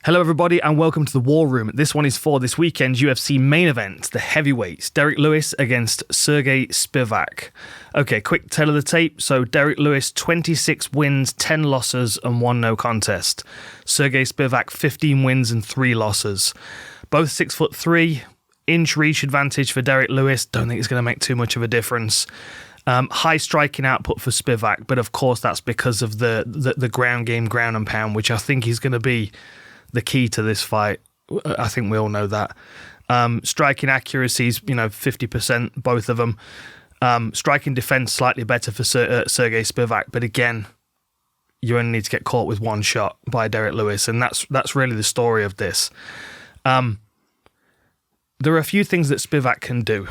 Hello everybody and welcome to the War Room. This one is for this weekend's UFC main event, the heavyweights, Derrick Lewis against Serghei Spivac. Okay, quick tale of the tape. So Derrick Lewis, 26 wins, 10 losses and 1 no contest. Serghei Spivac, 15 wins and 3 losses. Both 6'3", inch reach advantage for Derrick Lewis. Don't think it's going to make too much of a difference. High striking output for Spivac, but of course that's because of the ground game, ground and pound, which I think is going to be the key to this fight. I think we all know that. Striking accuracies, 50%, both of them. Striking defense slightly better for Serghei Spivac, but again, you only need to get caught with one shot by Derrick Lewis, and that's really the story of this. There are a few things that Spivac can do.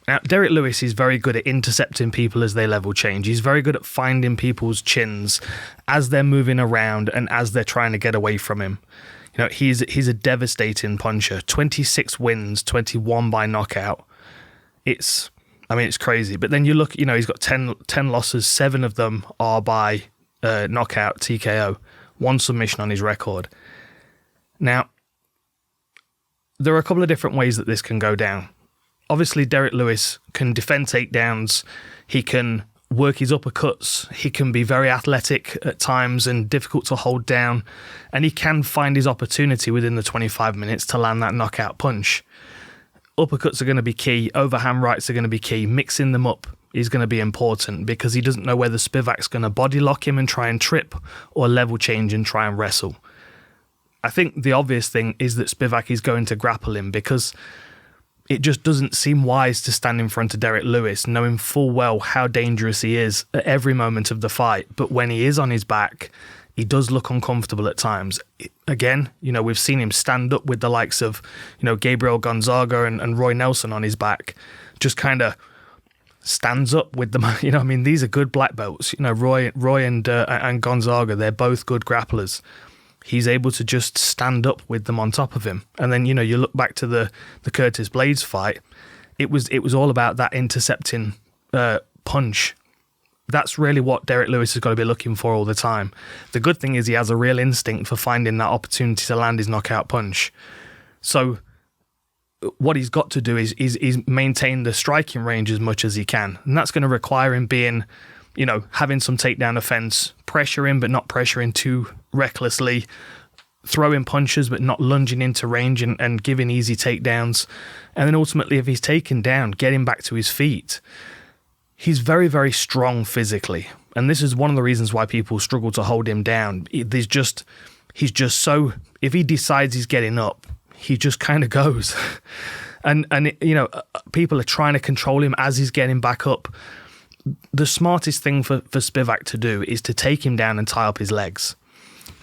Now, Derrick Lewis is very good at intercepting people as they level change. He's very good at finding people's chins as they're moving around and as they're trying to get away from him. He's a devastating puncher. 26 wins, 21 by knockout. It's crazy. But then you look, he's got 10 losses, 7 of them are by knockout, TKO. 1 submission on his record. Now, there are a couple of different ways that this can go down. Obviously, Derrick Lewis can defend takedowns. He can work his uppercuts. He can be very athletic at times and difficult to hold down. And he can find his opportunity within the 25 minutes to land that knockout punch. Uppercuts are going to be key. Overhand rights are going to be key. Mixing them up is going to be important because he doesn't know whether Spivac's going to body lock him and try and trip or level change and try and wrestle. I think the obvious thing is that Spivac is going to grapple him because it just doesn't seem wise to stand in front of Derrick Lewis, knowing full well how dangerous he is at every moment of the fight. But when he is on his back, he does look uncomfortable at times. Again, we've seen him stand up with the likes of, Gabriel Gonzaga and Roy Nelson on his back, just kind of stands up with them. These are good black belts. Roy and Gonzaga, they're both good grapplers. He's able to just stand up with them on top of him. And then, you look back to the Curtis Blades fight, it was all about that intercepting punch. That's really what Derrick Lewis has got to be looking for all the time. The good thing is he has a real instinct for finding that opportunity to land his knockout punch. So what he's got to do is maintain the striking range as much as he can. And that's going to require him being, having some takedown offense, pressuring but not pressuring too recklessly, throwing punches but not lunging into range and giving easy takedowns. And then ultimately, if he's taken down, getting back to his feet. He's very, very strong physically. And this is one of the reasons why people struggle to hold him down. He's just so, if he decides he's getting up, he just kind of goes. and people are trying to control him as he's getting back up. The smartest thing for Spivac to do is to take him down and tie up his legs.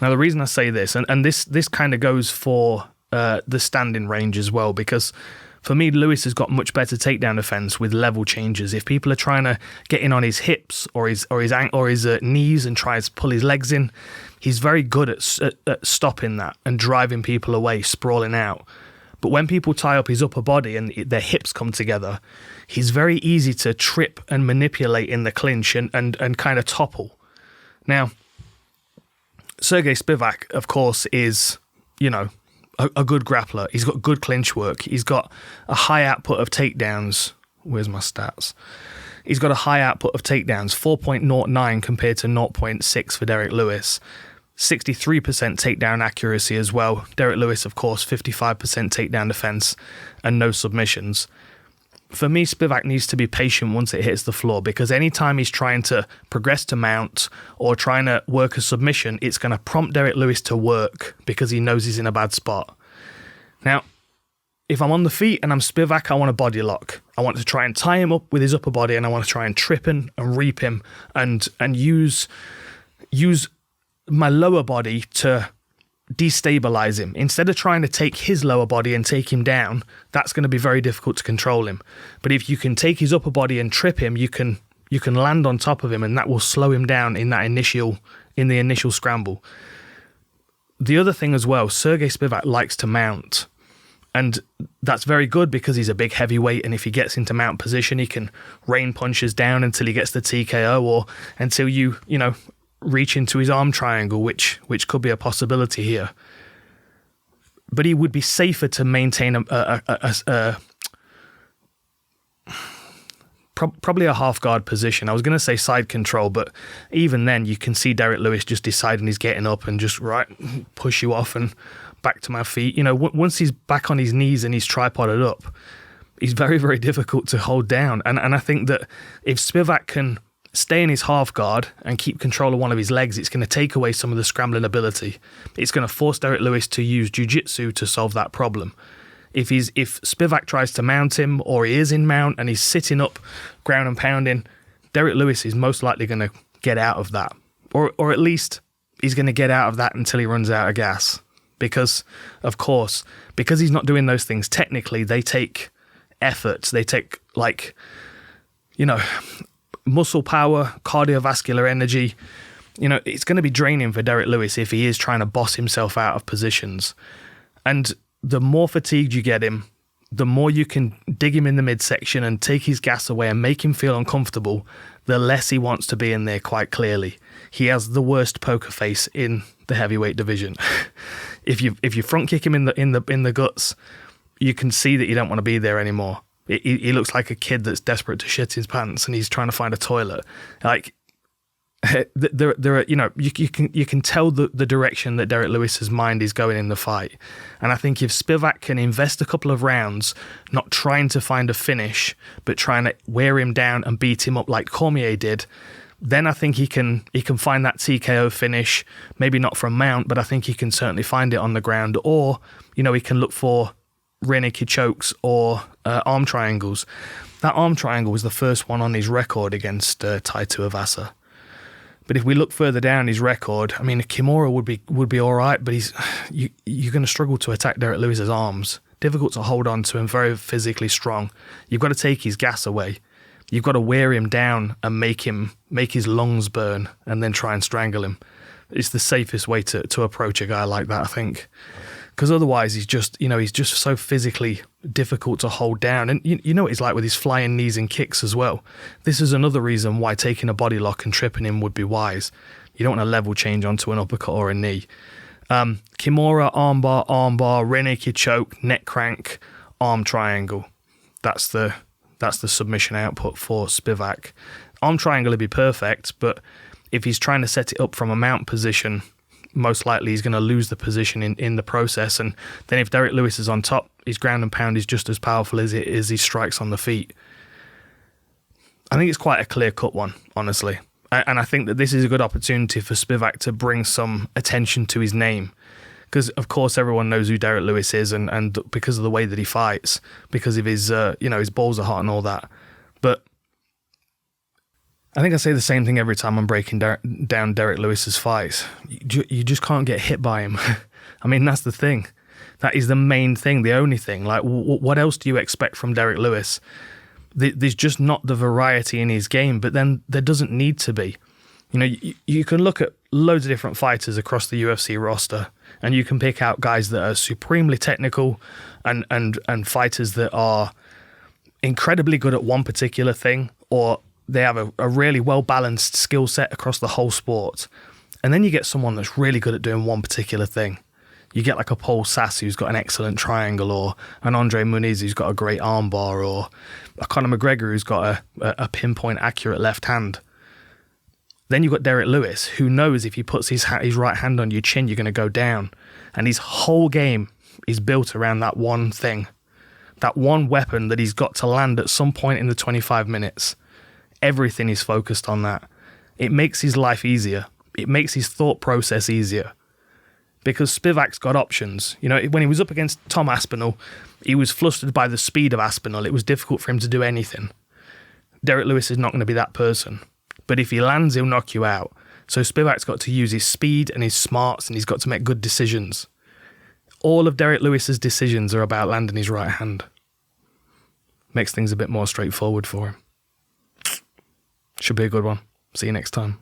Now, the reason I say this, and this kind of goes for the standing range as well, because for me, Lewis has got much better takedown defense with level changes. If people are trying to get in on his hips or his knees and try to pull his legs in, he's very good at stopping that and driving people away, sprawling out. But when people tie up his upper body and their hips come together, he's very easy to trip and manipulate in the clinch and kind of topple. Now, Serghei Spivac, of course, is, a good grappler. He's got good clinch work. He's got a high output of takedowns. Where's my stats? He's got a high output of takedowns, 4.09 compared to 0.6 for Derrick Lewis. 63% takedown accuracy as well. Derrick Lewis, of course, 55% takedown defense and no submissions. For me, Spivac needs to be patient once it hits the floor, because anytime he's trying to progress to mount or trying to work a submission, it's going to prompt Derrick Lewis to work because he knows he's in a bad spot. Now, if I'm on the feet and I'm Spivac, I want a body lock. I want to try and tie him up with his upper body, and I want to try and trip him and reap him and use my lower body to destabilize him. Instead of trying to take his lower body and take him down, that's going to be very difficult to control him. But if you can take his upper body and trip him, you can land on top of him, and that will slow him down in the initial scramble. The other thing as well, Serghei Spivac likes to mount. And that's very good because he's a big heavyweight, and if he gets into mount position, he can rain punches down until he gets the TKO or until you reach into his arm triangle, which could be a possibility here. but he would be safer to maintain probably a half guard position. I was going to say side control, but even then you can see Derrick Lewis just deciding he's getting up and just push you off and back to my feet. Once he's back on his knees and he's tripoded up, he's very, very difficult to hold down. And I think that if Spivac can stay in his half guard and keep control of one of his legs, it's going to take away some of the scrambling ability. It's going to force Derrick Lewis to use jiu-jitsu to solve that problem. If Spivac tries to mount him, or he is in mount and he's sitting up, ground and pounding, Derrick Lewis is most likely going to get out of that. Or at least he's going to get out of that until he runs out of gas. Because, of course, because he's not doing those things technically, they take efforts. They take, muscle power, cardiovascular energy. It's going to be draining for Derrick Lewis if he is trying to boss himself out of positions. And the more fatigued you get him, the more you can dig him in the midsection and take his gas away and make him feel uncomfortable, the less he wants to be in there, quite clearly. He has the worst poker face in the heavyweight division. If you front kick him in the guts, you can see that you don't want to be there anymore. He looks like a kid that's desperate to shit his pants and he's trying to find a toilet. There are, you can tell the direction that Derrick Lewis's mind is going in the fight. And I think if Spivac can invest a couple of rounds, not trying to find a finish, but trying to wear him down and beat him up like Cormier did, then I think he can find that TKO finish. Maybe not from mount, but I think he can certainly find it on the ground. Or, he can look for rear naked chokes or arm triangles. That arm triangle was the first one on his record against Tai Tuivasa. But if we look further down his record, I mean, Kimura would be all right, but you're going to struggle to attack Derrick Lewis's arms. Difficult to hold on to him, very physically strong. You've got to take his gas away. You've got to wear him down and make his lungs burn and then try and strangle him. It's the safest way to approach a guy like that, I think. Because otherwise he's just so physically difficult to hold down. And you know what he's like with his flying knees and kicks as well. This is another reason why taking a body lock and tripping him would be wise. You don't want to level change onto an uppercut or a knee. Kimura, armbar, rear naked choke, neck crank, arm triangle. That's the submission output for Spivac. Arm triangle would be perfect, but if he's trying to set it up from a mount position, most likely he's going to lose the position in the process. And then if Derrick Lewis is on top, his ground and pound is just as powerful as his strikes on the feet. I think it's quite a clear-cut one, honestly. And I think that this is a good opportunity for Spivac to bring some attention to his name. Because, of course, everyone knows who Derrick Lewis is and because of the way that he fights, because of his, his balls are hot and all that. But I think I say the same thing every time I'm breaking down Derrick Lewis's fights. You just can't get hit by him. I mean, that's the thing. That is the main thing, the only thing. Like, what else do you expect from Derrick Lewis? There's just not the variety in his game, but then there doesn't need to be. You can look at loads of different fighters across the UFC roster, and you can pick out guys that are supremely technical and fighters that are incredibly good at one particular thing, or they have a really well-balanced skill set across the whole sport. And then you get someone that's really good at doing one particular thing. You get like a Paul Sass who's got an excellent triangle, or an Andre Muniz who's got a great armbar, or a Conor McGregor who's got a pinpoint accurate left hand. Then you've got Derrick Lewis, who knows if he puts his right hand on your chin, you're going to go down. And his whole game is built around that one thing, that one weapon that he's got to land at some point in the 25 minutes. Everything is focused on that. It makes his life easier. It makes his thought process easier. Because Spivac's got options. When he was up against Tom Aspinall, he was flustered by the speed of Aspinall. It was difficult for him to do anything. Derrick Lewis is not going to be that person. But if he lands, he'll knock you out. So Spivac's got to use his speed and his smarts, and he's got to make good decisions. All of Derrick Lewis's decisions are about landing his right hand. Makes things a bit more straightforward for him. Should be a good one. See you next time.